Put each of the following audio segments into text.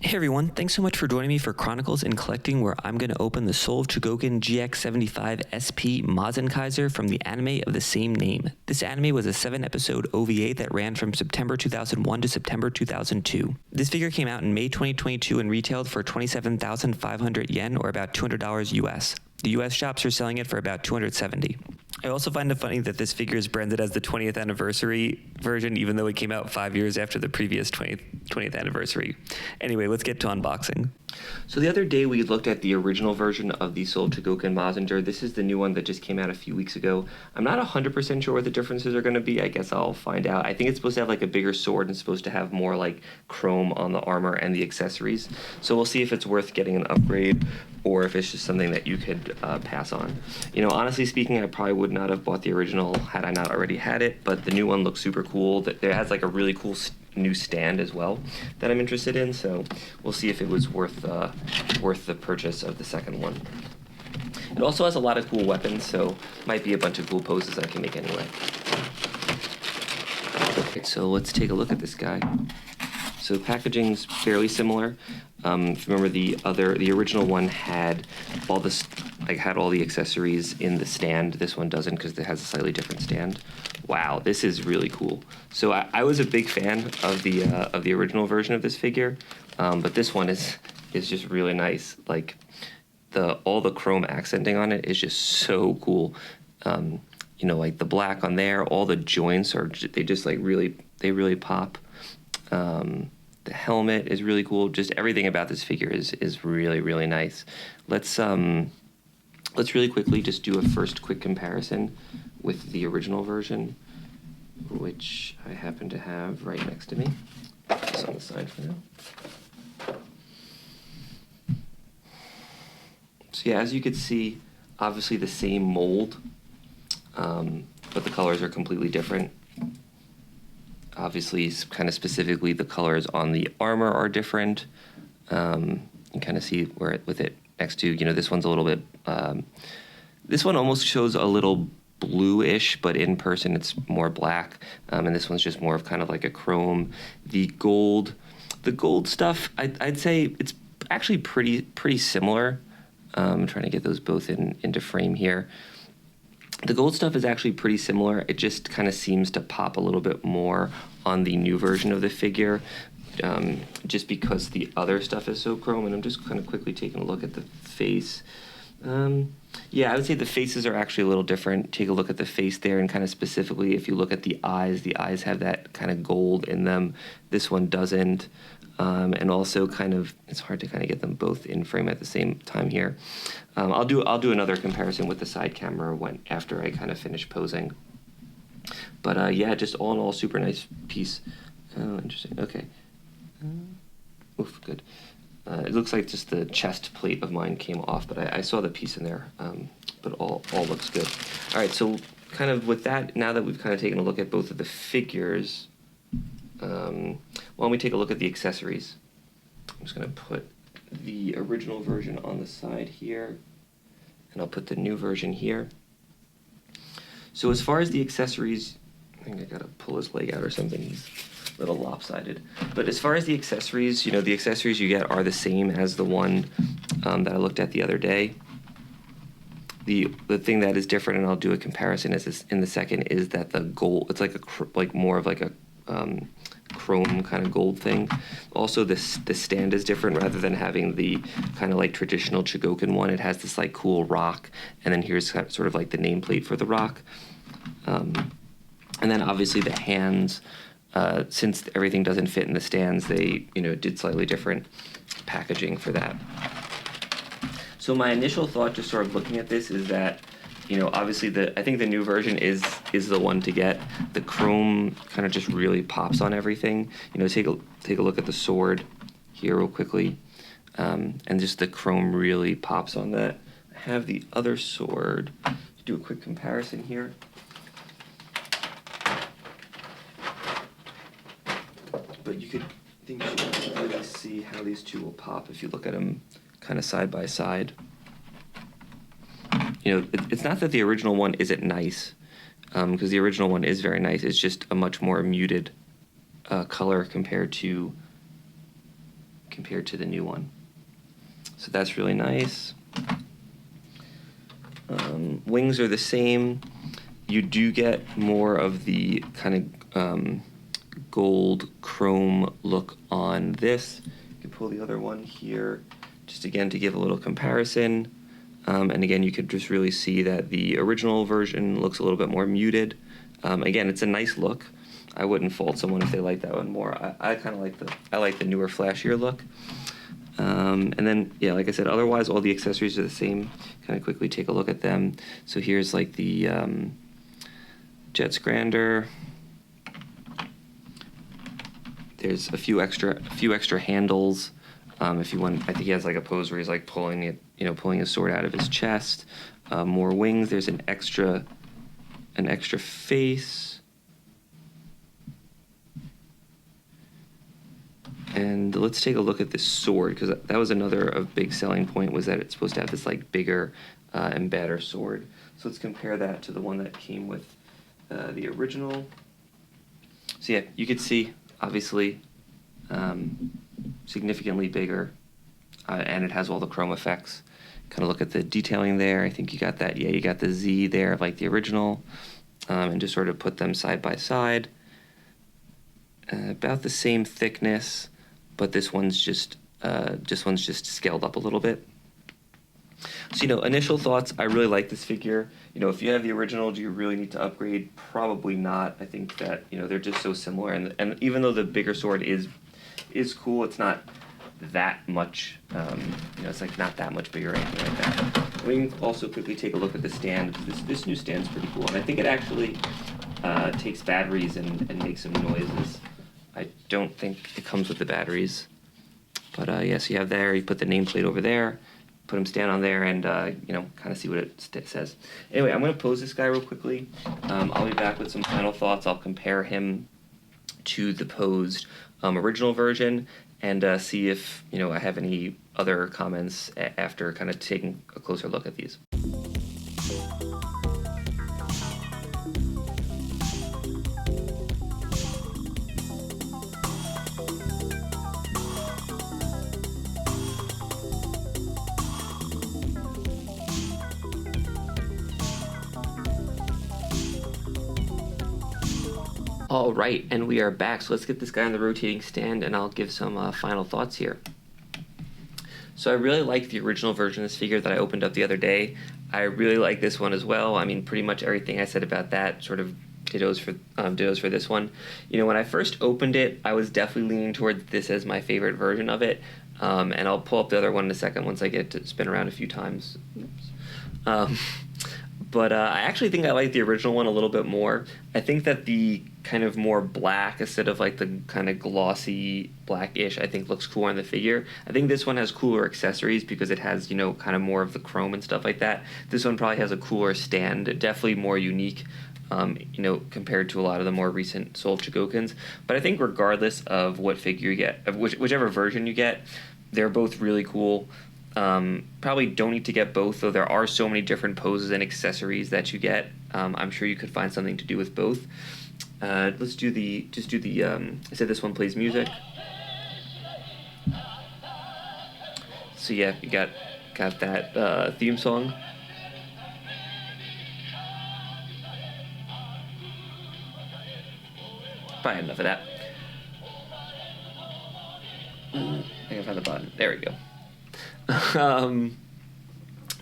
Hey everyone, thanks so much for joining me for Chronicles and Collecting, where I'm going to open the Soul of Chogokin GX75 SP Mazinkaiser from the anime of the same name. This anime was a 7-episode OVA that ran from September 2001 to September 2002. This figure came out in May 2022 and retailed for 27,500 yen, or about $200 US. The US shops are selling it for about $270. I also find it funny that this figure is branded as the 20th anniversary version, even though it came out 5 years after the previous 20th anniversary. Anyway, let's get to unboxing. So the other day we looked at the original version of the Soul Chogokin Mazinger. This is the new one that just came out a few weeks ago. I'm not 100% sure what the differences are going to be. I guess I'll find out. I think it's supposed to have like a bigger sword and supposed to have more like chrome on the armor and the accessories. So we'll see if it's worth getting an upgrade or if it's just something that you could pass on. You know, honestly speaking, I probably would not have bought the original had I not already had it, but the new one looks super cool. It has like a really cool new stand as well that I'm interested in, so we'll see if it was worth the purchase of the second one. It also has a lot of cool weapons, so might be a bunch of cool poses I can make anyway. Okay, so let's take a look at this guy. So packaging's fairly similar. If you remember the original one had all this, like had all the accessories in the stand. This one doesn't because it has a slightly different stand. Wow, this is really cool. So I was a big fan of the original version of this figure, but this one is just really nice. Like all the chrome accenting on it is just so cool. You know, like the black on there, all the joints they just like really pop. The helmet is really cool. Just everything about this figure is really, really nice. Let's really quickly just do a first quick comparison with the original version, which I happen to have right next to me. Put this on the side for now. So yeah, as you can see, obviously the same mold, but the colors are completely different. Obviously, kind of specifically, the colors on the armor are different. You can kind of see where with it next to, you know, this one's a little bit, this one almost shows a little bluish, but in person it's more black. And this one's just more of kind of like a chrome. The gold stuff, I'd say it's actually pretty similar. I'm trying to get those both into frame here. The gold stuff is actually pretty similar. It just kind of seems to pop a little bit more on the new version of the figure, just because the other stuff is so chrome. And I'm just kind of quickly taking a look at the face. Yeah, I would say the faces are actually a little different. Take a look at the face there, and kind of specifically, if you look at the eyes have that kind of gold in them. This one doesn't. And also kind of, it's hard to kind of get them both in frame at the same time here. I'll do another comparison with the side camera after I kind of finish posing. But yeah, just all in all, super nice piece. Oh, interesting. Okay. Oof, good. It looks like just the chest plate of mine came off, but I saw the piece in there. But all looks good. All right, so kind of with that, now that we've kind of taken a look at both of the figures, why don't we take a look at the accessories? I'm just going to put the original version on the side here, and I'll put the new version here. So as far as the accessories, I think I got to pull his leg out or something. He's a little lopsided. But as far as the accessories, you know, the accessories you get are the same as the one that I looked at the other day. The thing that is different, and I'll do a comparison in the second, is that the gold, it's like more of like a chrome kind of gold thing. Also, the stand is different. Rather than having the kind of like traditional Chogokin one, it has this like cool rock, and then here's kind of sort of like the nameplate for the rock. And then obviously the hands, since everything doesn't fit in the stands, they, you know, did slightly different packaging for that. So my initial thought, just sort of looking at this, is that, you know, obviously I think the new version is the one to get. The chrome kind of just really pops on everything. You know, take a look at the sword here real quickly, and just the chrome really pops on that. I have the other sword. Do a quick comparison here. But you should really see how these two will pop if you look at them kind of side by side. You know, it's not that the original one isn't nice, because the original one is very nice. It's just a much more muted color compared to compared to the new one. So that's really nice. Wings are the same. You do get more of the kind of gold chrome look on this. You can pull the other one here, just again to give a little comparison. And again, you could just really see that the original version looks a little bit more muted. Again, it's a nice look. I wouldn't fault someone if they like that one more. I kind of like the newer, flashier look. And then, yeah, like I said, otherwise all the accessories are the same. Kind of quickly take a look at them. So here's like the jet scrander. There's a few extra handles. If you want, I think he has like a pose where he's like pulling his sword out of his chest. More wings. There's an extra face. And let's take a look at this sword, because that was another big selling point, was that it's supposed to have this like bigger and better sword. So let's compare that to the one that came with the original. So yeah, you could see obviously significantly bigger, and it has all the chrome effects. Kind of look at the detailing there. I think you got that. Yeah, you got the Z there like the original, and just sort of put them side by side. About the same thickness, but this one's just scaled up a little bit. So, initial thoughts, I really like this figure. If you have the original, do you really need to upgrade? Probably not. I think that, they're just so similar. And even though the bigger sword is cool, it's not that much, it's like not that much bigger or anything like that. We can also quickly take a look at the stand. This new stand's pretty cool. And I think it actually takes batteries and makes some noises. I don't think it comes with the batteries. But yes, you have there, you put the nameplate over there, put him stand on there, and kind of see what it says. Anyway, I'm going to pose this guy real quickly. I'll be back with some final thoughts. I'll compare him to the posed original version and see if I have any other comments after kind of taking a closer look at these. All right, and we are back. So let's get this guy on the rotating stand, and I'll give some final thoughts here. So I really like the original version of this figure that I opened up the other day. I really like this one as well. I mean, pretty much everything I said about that sort of dittos for this one. When I first opened it, I was definitely leaning toward this as my favorite version of it. And I'll pull up the other one in a second once I get to spin around a few times. But I actually think I like the original one a little bit more. I think that the kind of more black instead of like the kind of glossy blackish, I think looks cooler on the figure. I think this one has cooler accessories because it has, kind of more of the chrome and stuff like that. This one probably has a cooler stand, definitely more unique, compared to a lot of the more recent Soul Chogokins. But I think regardless of what figure you get, of whichever version you get, they're both really cool. Probably don't need to get both, though there are so many different poses and accessories that you get. I'm sure you could find something to do with both. Let's do the, I said this one plays music. So yeah, you got that theme song. Probably enough of that. I think I found the button. There we go.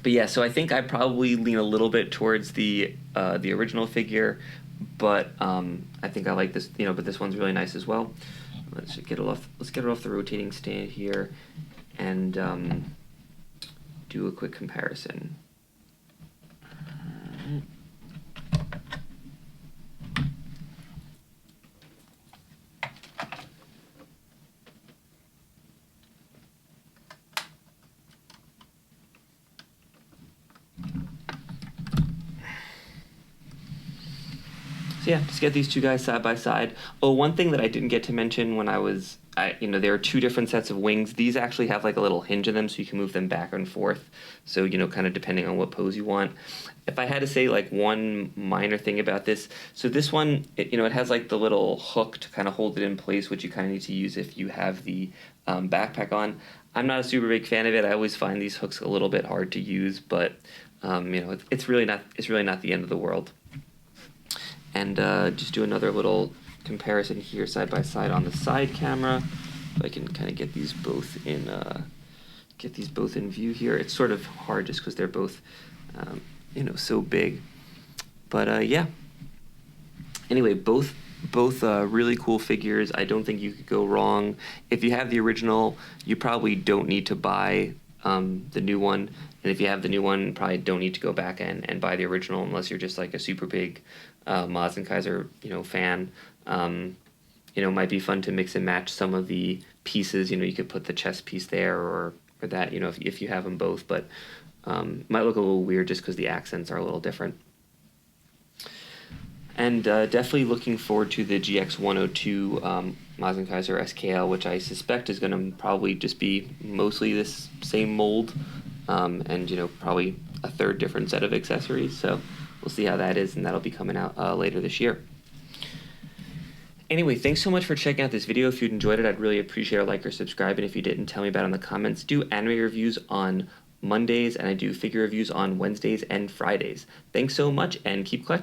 But yeah, so I think I probably lean a little bit towards the original figure, but I think I like this, but this one's really nice as well. Let's get it off the rotating stand here and do a quick comparison. So yeah, just get these two guys side by side. Oh, one thing that I didn't get to mention when I was there are two different sets of wings. These actually have like a little hinge in them, so you can move them back and forth. So, kind of depending on what pose you want. If I had to say like one minor thing about this, so this one, it has like the little hook to kind of hold it in place, which you kind of need to use if you have the backpack on. I'm not a super big fan of it. I always find these hooks a little bit hard to use, but it's really not the end of the world. And just do another little comparison here side by side on the side camera. If I can kind of get these both in view here. It's sort of hard just because they're both so big. But yeah. Anyway, both really cool figures. I don't think you could go wrong. If you have the original, you probably don't need to buy the new one. And if you have the new one, probably don't need to go back and buy the original unless you're just like a super big Mazinkaiser fan. It might be fun to mix and match some of the pieces. You could put the chest piece there or that, if you have them both. But might look a little weird just because the accents are a little different. And definitely looking forward to the GX102 Mazinkaiser SKL, which I suspect is going to probably just be mostly this same mold, and probably a third different set of accessories. So we'll see how that is, and that'll be coming out later this year. Anyway, thanks so much for checking out this video. If you enjoyed it, I'd really appreciate a like or subscribe. And if you didn't, tell me about it in the comments. Do anime reviews on Mondays, and I do figure reviews on Wednesdays and Fridays. Thanks so much, and keep collecting.